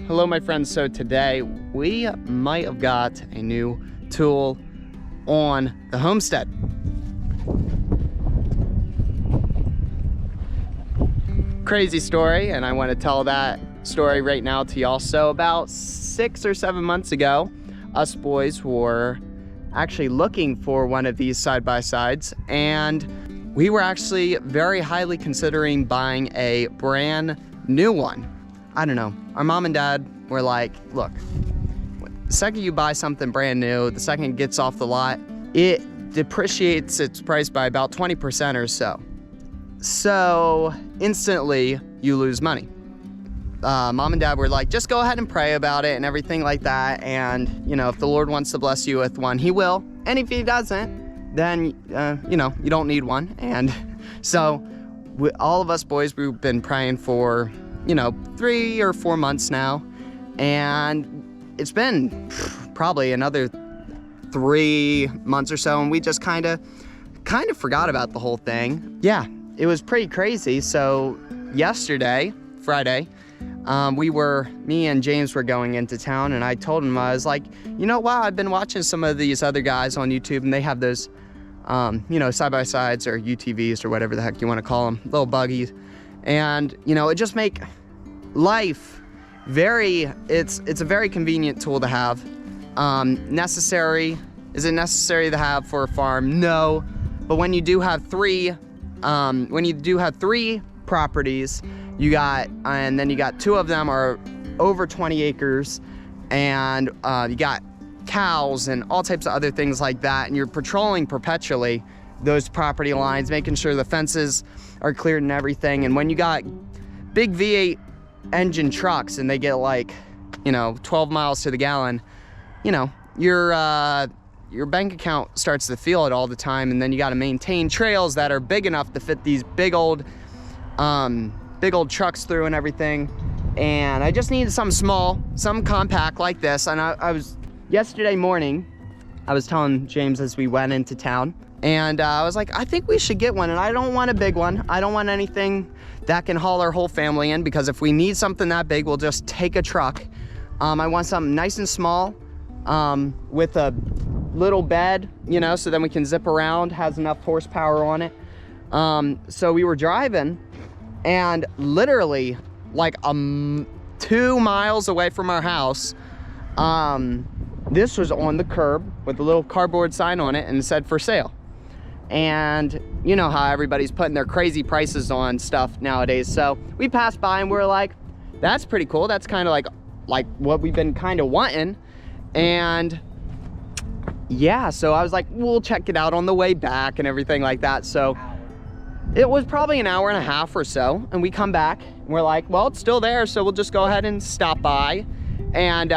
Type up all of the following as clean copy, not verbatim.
Hello my friends. So today we might have got a new tool on the homestead. Crazy story, and I want to tell that story right now to y'all. So about 6 or 7 months ago, us boys were actually looking for one of these side-by-sides, and we were actually very highly considering buying a brand new one. I don't know, our mom and dad were like, look, the second you buy something brand new, the second it gets off the lot, it depreciates its price by about 20% or so. So instantly you lose money. Mom and dad were like, just go ahead and pray about it and everything like that. And you know, if the Lord wants to bless you with one, he will. And if he doesn't, then, you know, you don't need one. And so all of us boys, we've been praying for, you know, 3 or 4 months now. And it's been probably another 3 months or so. And we just kind of forgot about the whole thing. Yeah, it was pretty crazy. So yesterday, Friday, me and James were going into town, and I told him, I was like, you know, wow, I've been watching some of these other guys on YouTube, and they have those, you know, side-by-sides or UTVs or whatever the heck you want to call them, little buggies. And, you know, it just make life it's a very convenient tool to have. Necessary, is it necessary to have for a farm? No. But when you do have three properties, and then you got 2 of them are over 20 acres, and you got cows and all types of other things like that, and you're patrolling perpetually those property lines, making sure the fences are cleared and everything. And when you got big V8 engine trucks and they get like, you know, 12 miles to the gallon, you know, your bank account starts to feel it all the time. And then you got to maintain trails that are big enough to fit these big old trucks through and everything. And I just needed something small, something compact like this. And I was, yesterday morning, I was telling James as we went into town, and I was like, I think we should get one. And I don't want a big one. I don't want anything that can haul our whole family in, because if we need something that big, we'll just take a truck. I want something nice and small, with a little bed, you know, so then we can zip around, has enough horsepower on it. So we were driving, and literally like 2 miles away from our house, this was on the curb with a little cardboard sign on it, and it said for sale. And you know how everybody's putting their crazy prices on stuff nowadays. So we passed by and we're like, that's pretty cool. That's kind of like what we've been kind of wanting. And yeah, so I was like, we'll check it out on the way back and everything like that. So it was probably an hour and a half or so, and we come back and we're like, well, it's still there, so we'll just go ahead and stop by, and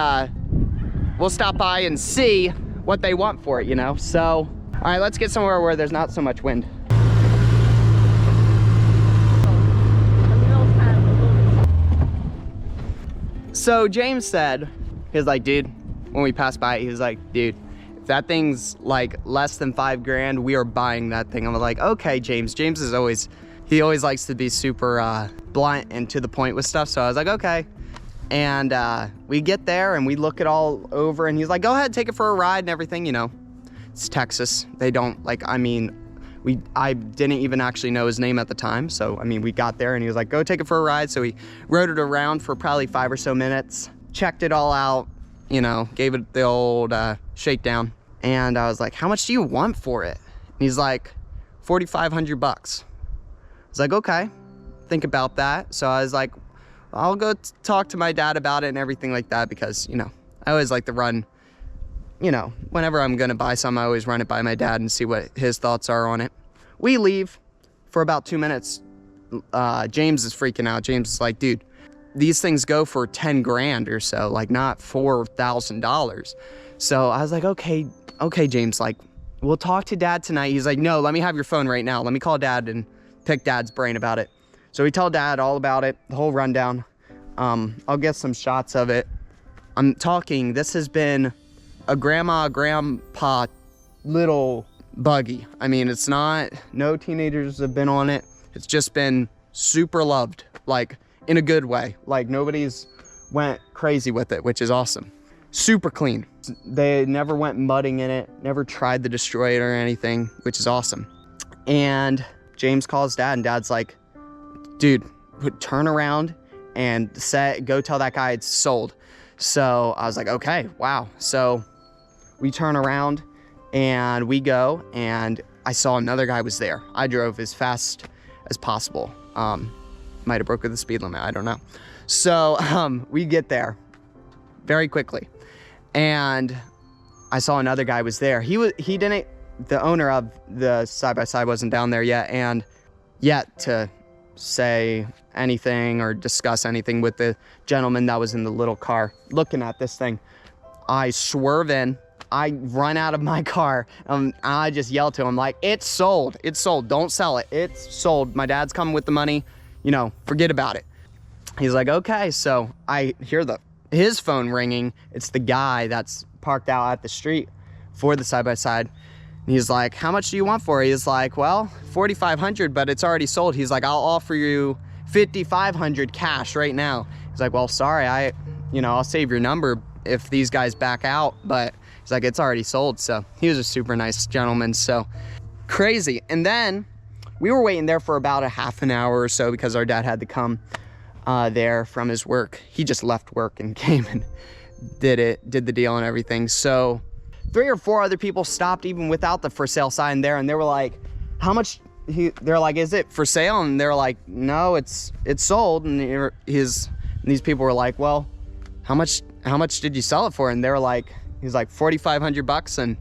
we'll stop by and see what they want for it, you know. So all right, let's get somewhere where there's not so much wind. So James said, he was like, dude, when we passed by, he was like, dude, if that thing's like less than 5 grand, we are buying that thing. I'm like, okay, James. James is always likes to be super blunt and to the point with stuff. So I was like, okay. And we get there and we look it all over, and he's like, go ahead, take it for a ride and everything, you know. It's Texas. They don't, like, I mean, I didn't even actually know his name at the time. So, I mean, we got there and he was like, go take it for a ride. So we rode it around for probably 5 or so minutes, checked it all out, you know, gave it the old shakedown. And I was like, how much do you want for it? And he's like, $4,500 bucks. I was like, okay, think about that. So I was like, I'll go talk to my dad about it and everything like that, because, you know, I always like to run, you know, whenever I'm gonna buy something, I always run it by my dad and see what his thoughts are on it. We leave for about 2 minutes. James is freaking out. James is like, dude, these things go for 10 grand or so, like not $4,000. So I was like, okay, James, like, we'll talk to dad tonight. He's like, no, let me have your phone right now. Let me call dad and pick dad's brain about it. So we tell dad all about it, the whole rundown. I'll get some shots of it. I'm talking, this has been a grandpa little buggy. I mean, it's not, no teenagers have been on it. It's just been super loved, like in a good way. Like nobody's went crazy with it, which is awesome. Super clean. They never went mudding in it, never tried to destroy it or anything, which is awesome. And James calls Dad, and Dad's like, dude, turn around and go tell that guy it's sold. So I was like, okay, wow. So we turn around and we go, and I saw another guy was there. I drove as fast as possible. Might have broken the speed limit, I don't know. So we get there very quickly, and I saw another guy was there. The owner of the side-by-side wasn't down there yet to say anything or discuss anything with the gentleman that was in the little car looking at this thing. I swerve in, I run out of my car, I just yell to him like, it's sold, don't sell it, it's sold. My dad's coming with the money, you know, forget about it. He's like, okay. So I hear his phone ringing. It's the guy that's parked out at the street for the side-by-side. And he's like, how much do you want for it? He's like, well, $4,500, but it's already sold. He's like, I'll offer you $5,500 cash right now. He's like, well, sorry, I'll save your number if these guys back out, but he's like, it's already sold. So he was a super nice gentleman. So crazy. And then we were waiting there for about a half an hour or so because our dad had to come there from his work. He just left work and came and did the deal and everything. So 3 or 4 other people stopped even without the for sale sign there, and they were like, how much? They're like, is it for sale? And they're like, no, it's sold. And these people were like, well, how much did you sell it for? And they were like, he's like, $4,500. And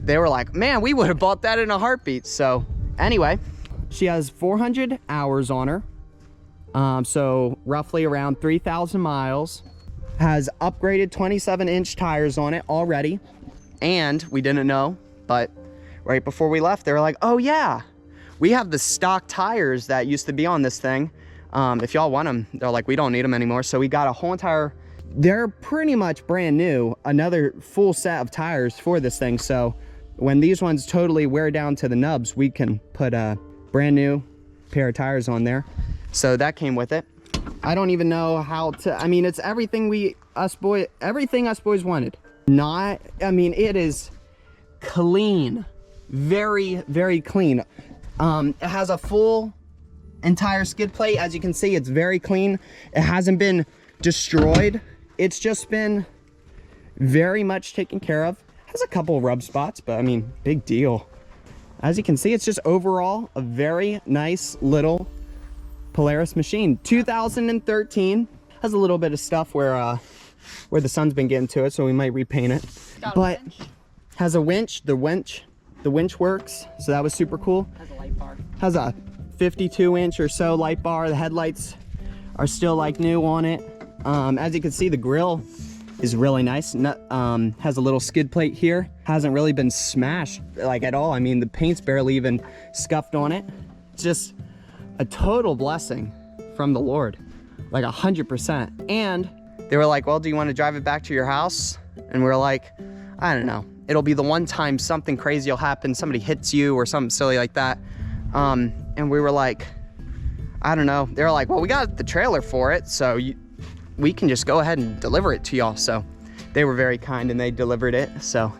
they were like, man, we would have bought that in a heartbeat. So anyway, she has 400 hours on her. So roughly around 3,000 miles, has upgraded 27-inch tires on it already. And we didn't know, but right before we left, they were like, oh yeah, we have the stock tires that used to be on this thing. If y'all want them, they're like, we don't need them anymore. So we got a whole entire, they're pretty much brand new, another full set of tires for this thing. So when these ones totally wear down to the nubs, we can put a brand new pair of tires on there. So that came with it. I don't even know how to, I mean, it's everything everything us boys wanted. It is clean, very, very clean. It has a full entire skid plate. As you can see, it's very clean. It hasn't been destroyed. It's just been very much taken care of. Has a couple rub spots, but I mean, big deal. As you can see, it's just overall a very nice little Polaris machine. 2013. Has a little bit of stuff where the sun's been getting to it, so we might repaint it. But has a winch. The winch works, so that was super cool. Has a light bar. Has a 52-inch or so light bar. The headlights are still like new on it. As you can see, the grill is really nice. Has a little skid plate here. Hasn't really been smashed like at all. I mean, the paint's barely even scuffed on it. It's just a total blessing from the Lord, like 100%. And they were like, well, do you want to drive it back to your house? And we're like, I don't know. It'll be the one time something crazy will happen. Somebody hits you or something silly like that. And we were like, I don't know. They were like, well, we got the trailer for it, so we can just go ahead and deliver it to y'all. So they were very kind and they delivered it. So,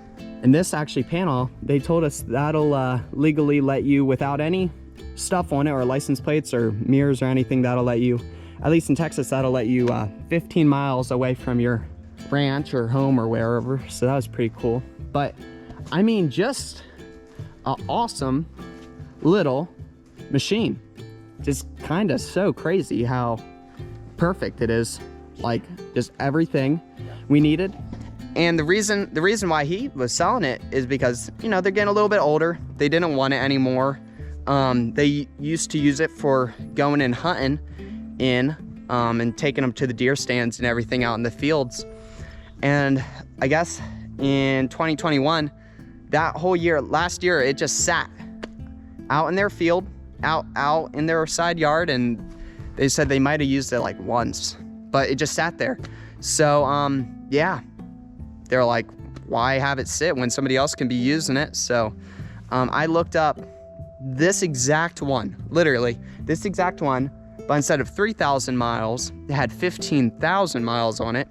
and this actually panel, they told us that'll legally let you, without any stuff on it or license plates or mirrors or anything, that'll let you, at least in Texas, that'll let you 15 miles away from your ranch or home or wherever. So that was pretty cool. But I mean, just an awesome little machine. Just kind of so crazy how perfect it is. Like just everything we needed. And the reason why he was selling it is because, you know, they're getting a little bit older. They didn't want it anymore. They used to use it for going and hunting and taking them to the deer stands and everything out in the fields. And I guess in 2021, that whole year, last year, it just sat out in their field, out in their side yard, and they said they might have used it like once, but it just sat there. So yeah, they're like, why have it sit when somebody else can be using it? So I looked up this exact one, literally this exact one But instead of 3,000 miles, it had 15,000 miles on it.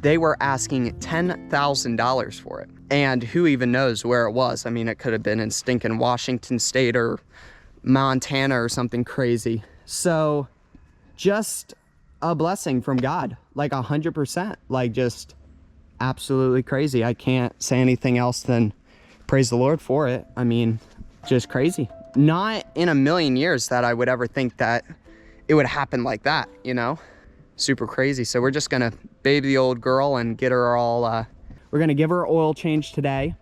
They were asking $10,000 for it. And who even knows where it was? I mean, it could have been in stinking Washington State or Montana or something crazy. So just a blessing from God, like 100%, like just absolutely crazy. I can't say anything else than praise the Lord for it. I mean, just crazy. Not in a million years that I would ever think that it would happen like that, you know? Super crazy. So we're just gonna baby the old girl and get her all, we're gonna give her oil change today.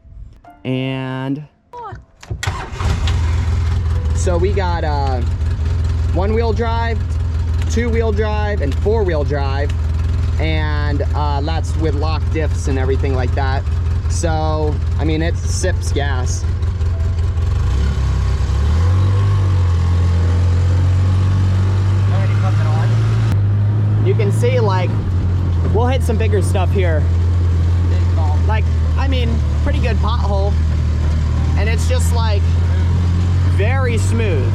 And so we got one-wheel drive, two-wheel drive, and four-wheel drive. And that's with lock diffs and everything like that. So, I mean, it sips gas. You can see, like, we'll hit some bigger stuff here. Like, I mean, pretty good pothole. And it's just, like, very smooth.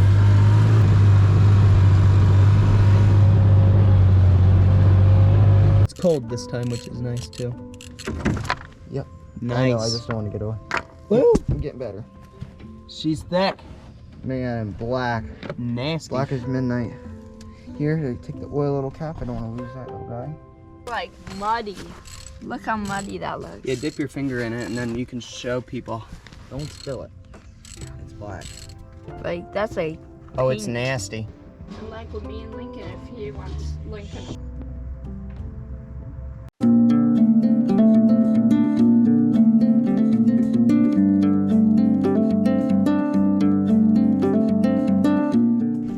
It's cold this time, which is nice, too. Yep. Nice. I know, I just don't want to get away. Woo! I'm getting better. She's thick. Man, black. Nasty. Black as midnight. Here, take the oil little cap. I don't want to lose that little guy. Like muddy. Look how muddy that looks. Yeah, dip your finger in it and then you can show people. Don't spill it. It's black. Like, that's like Oh, it's pink. nasty. And like with me and Lincoln, if he wants Lincoln.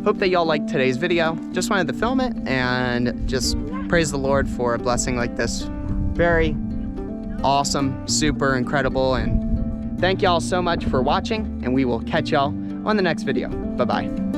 Hope that y'all liked today's video. Just wanted to film it and just praise the Lord for a blessing like this. Very awesome, super incredible, and thank y'all so much for watching, and we will catch y'all on the next video. Bye-bye.